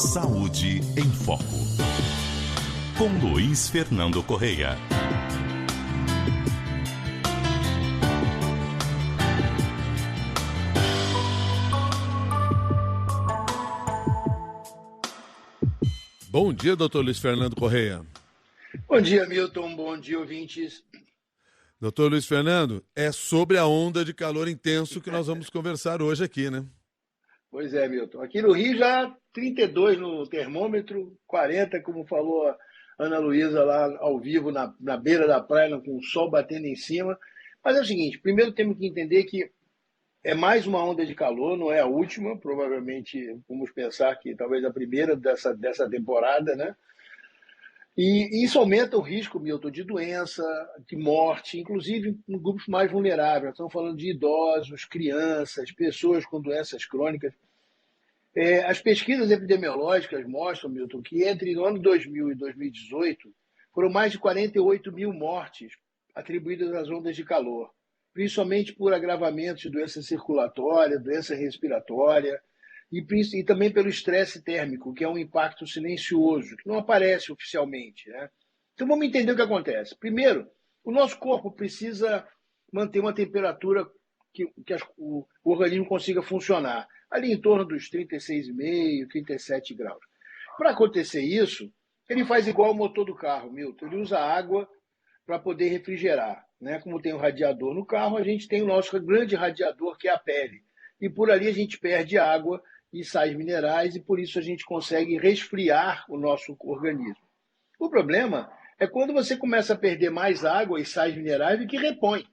Saúde em Foco, com Luiz Fernando Correia. Bom dia, doutor Luiz Fernando Correia. Bom dia, Milton. Bom dia, ouvintes. Doutor Luiz Fernando, é sobre a onda de calor intenso que nós vamos conversar hoje aqui, né? Pois é, Milton. Aqui no Rio já 32 no termômetro, 40, como falou a Ana Luísa lá ao vivo na beira da praia, com o sol batendo em cima. Mas é o seguinte, primeiro temos que entender que é mais uma onda de calor, não é a última, provavelmente vamos pensar que talvez a primeira dessa temporada, né? E isso aumenta o risco, Milton, de doença, de morte, inclusive em grupos mais vulneráveis. Estamos falando de idosos, crianças, pessoas com doenças crônicas. As pesquisas epidemiológicas mostram, Milton, que entre o ano 2000 e 2018 foram mais de 48 mil mortes atribuídas às ondas de calor, principalmente por agravamentos de doença circulatória, doença respiratória, e também pelo estresse térmico, que é um impacto silencioso, que não aparece oficialmente, né? Então vamos entender o que acontece. Primeiro, o nosso corpo precisa manter uma temperatura que o organismo consiga funcionar, ali em torno dos 36,5, 37 graus. Para acontecer isso, ele faz igual o motor do carro, Milton. Ele usa água para poder refrigerar, né? Como tem um radiador no carro, a gente tem o nosso grande radiador, que é a pele. E por ali a gente perde água e sais minerais, e por isso a gente consegue resfriar o nosso organismo. O problema é quando você começa a perder mais água e sais minerais do que repõe.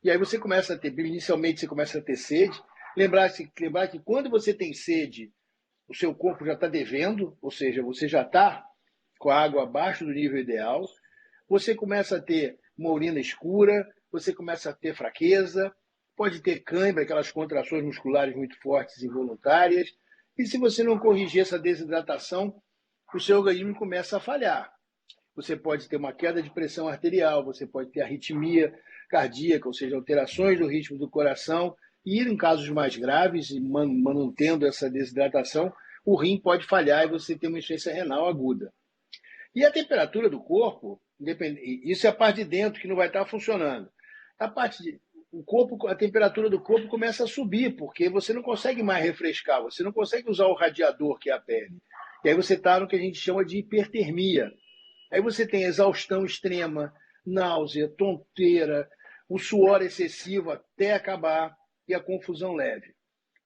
E aí você começa a ter, inicialmente você começa a ter sede. Lembrar que quando você tem sede, o seu corpo já está devendo, ou seja, você já está com a água abaixo do nível ideal. Você começa a ter uma urina escura, você começa a ter fraqueza, pode ter cãibra, aquelas contrações musculares muito fortes e involuntárias. E se você não corrigir essa desidratação, o seu organismo começa a falhar. Você pode ter uma queda de pressão arterial, você pode ter arritmia cardíaca, ou seja, alterações do ritmo do coração. E em casos mais graves, mantendo essa desidratação, o rim pode falhar e você ter uma insuficiência renal aguda. E a temperatura do corpo, isso é a parte de dentro que não vai estar funcionando. A temperatura do corpo começa a subir, porque você não consegue mais refrescar, você não consegue usar o radiador, que é a pele. E aí você está no que a gente chama de hipertermia. Aí você tem exaustão extrema, náusea, tonteira, o suor excessivo até acabar e a confusão leve.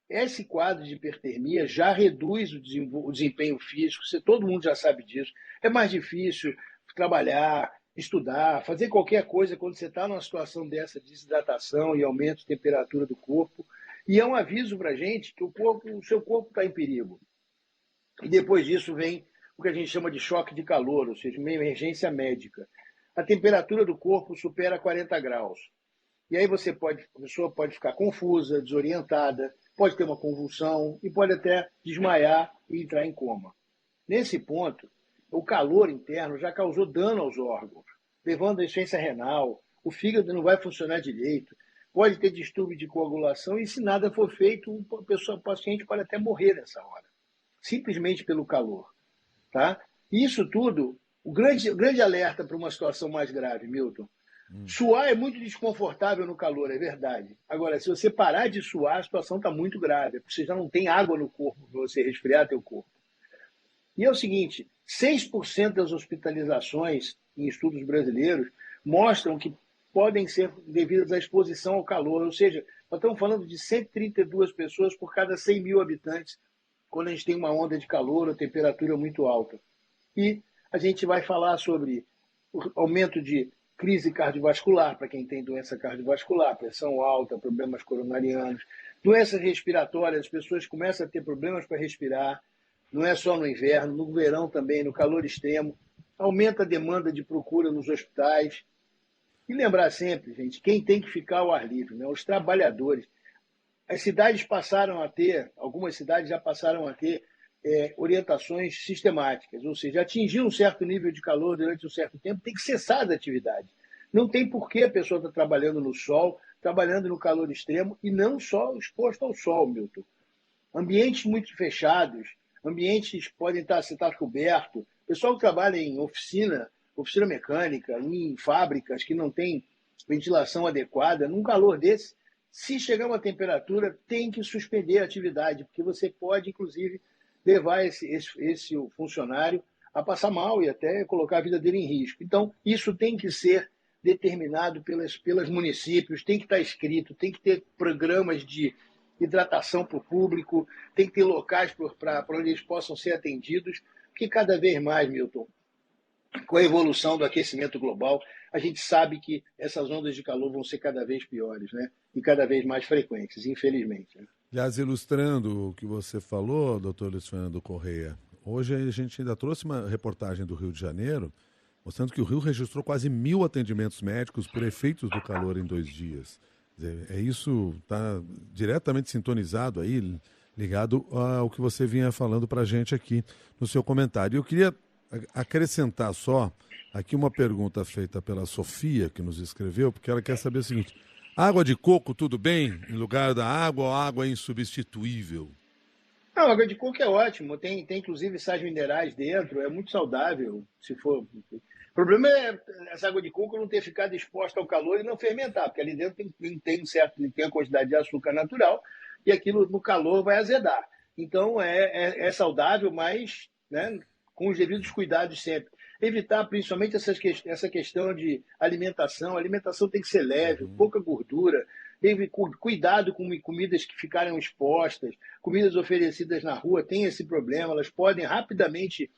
Esse quadro de hipertermia já reduz o desempenho físico, todo mundo já sabe disso. É mais difícil trabalhar, estudar, fazer qualquer coisa quando você está numa situação dessa de desidratação e aumento de temperatura do corpo. E é um aviso para a gente que o seu corpo está em perigo. E depois disso vem o que a gente chama de choque de calor, ou seja, uma emergência médica. A temperatura do corpo supera 40 graus. E aí a pessoa pode ficar confusa, desorientada, pode ter uma convulsão e pode até desmaiar e entrar em coma. Nesse ponto, o calor interno já causou dano aos órgãos, levando à insuficiência renal, o fígado não vai funcionar direito, pode ter distúrbio de coagulação e, se nada for feito, o paciente pode até morrer nessa hora, simplesmente pelo calor. Tá? E isso tudo, o grande alerta para uma situação mais grave, Milton. Suar é muito desconfortável no calor, é verdade. Agora, se você parar de suar, a situação está muito grave, porque você já não tem água no corpo para você resfriar teu corpo. E é o seguinte, 6% das hospitalizações em estudos brasileiros mostram que podem ser devidas à exposição ao calor, ou seja, nós estamos falando de 132 pessoas por cada 100 mil habitantes quando a gente tem uma onda de calor ou temperatura muito alta. E a gente vai falar sobre o aumento de crise cardiovascular, para quem tem doença cardiovascular, pressão alta, problemas coronarianos, doenças respiratórias, as pessoas começam a ter problemas para respirar, não é só no inverno, no verão também, no calor extremo, aumenta a demanda de procura nos hospitais. E lembrar sempre, gente, quem tem que ficar ao ar livre, né? Os trabalhadores. As cidades algumas cidades já passaram a ter orientações sistemáticas, ou seja, atingir um certo nível de calor durante um certo tempo, tem que cessar da atividade. Não tem por que a pessoa estar trabalhando no sol, trabalhando no calor extremo, e não só exposto ao sol, Milton. Ambientes muito fechados, ambientes podem estar cobertos. O pessoal que trabalha em oficina mecânica, em fábricas que não tem ventilação adequada, num calor desse, se chegar uma temperatura, tem que suspender a atividade, porque você pode, inclusive, levar esse funcionário a passar mal e até colocar a vida dele em risco. Então, isso tem que ser determinado pelos municípios, tem que estar escrito, tem que ter programas de hidratação para o público, tem que ter locais para onde eles possam ser atendidos, porque cada vez mais, Milton, com a evolução do aquecimento global, a gente sabe que essas ondas de calor vão ser cada vez piores, né? E cada vez mais frequentes, infelizmente. Né? Aliás, ilustrando o que você falou, doutor Luiz Fernando Correia, hoje a gente ainda trouxe uma reportagem do Rio de Janeiro, mostrando que o Rio registrou quase 1.000 atendimentos médicos por efeitos do calor em 2 dias. Isso está diretamente sintonizado aí, ligado ao que você vinha falando para a gente aqui no seu comentário. Eu queria acrescentar só aqui uma pergunta feita pela Sofia, que nos escreveu, porque ela quer saber o seguinte: água de coco, tudo bem? Em lugar da água, ou água é insubstituível? Não, a água de coco é ótimo, tem inclusive sais minerais dentro, é muito saudável, se for. O problema é essa água de coco não ter ficado exposta ao calor e não fermentar, porque ali dentro tem a quantidade de açúcar natural e aquilo no calor vai azedar. Então é saudável, mas, né, com os devidos cuidados sempre. Evitar principalmente essa questão de alimentação. A alimentação tem que ser leve, pouca gordura. Cuidado com comidas que ficaram expostas. Comidas oferecidas na rua têm esse problema. Elas podem rapidamente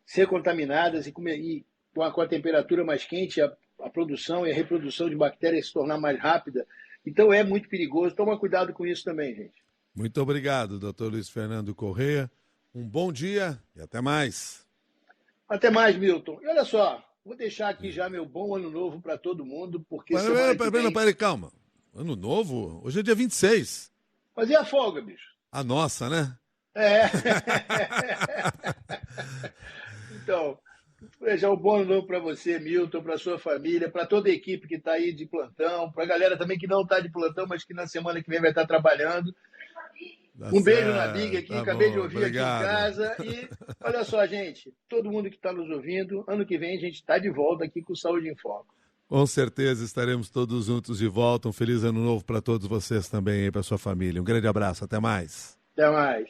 ser contaminadas e com a temperatura mais quente, a produção e a reprodução de bactérias se tornar mais rápida. Então é muito perigoso. Toma cuidado com isso também, gente. Muito obrigado, doutor Luiz Fernando Correia. Um bom dia e até mais. Até mais, Milton. E olha só, vou deixar aqui já meu bom ano novo para todo mundo, porque Peraí, calma. Ano novo? Hoje é dia 26. Mas e a folga, bicho? A nossa, né? É. Então, vou deixar um bom ano novo para você, Milton, para sua família, para toda a equipe que está aí de plantão, para a galera também que não está de plantão, mas que na semana que vem vai estar trabalhando. Um beijo na Big aqui, acabei de ouvir obrigado. Aqui em casa. E olha só, gente, todo mundo que está nos ouvindo, ano que vem a gente está de volta aqui com Saúde em Foco. Com certeza estaremos todos juntos de volta. Um feliz ano novo para todos vocês também e para sua família. Um grande abraço, até mais. Até mais.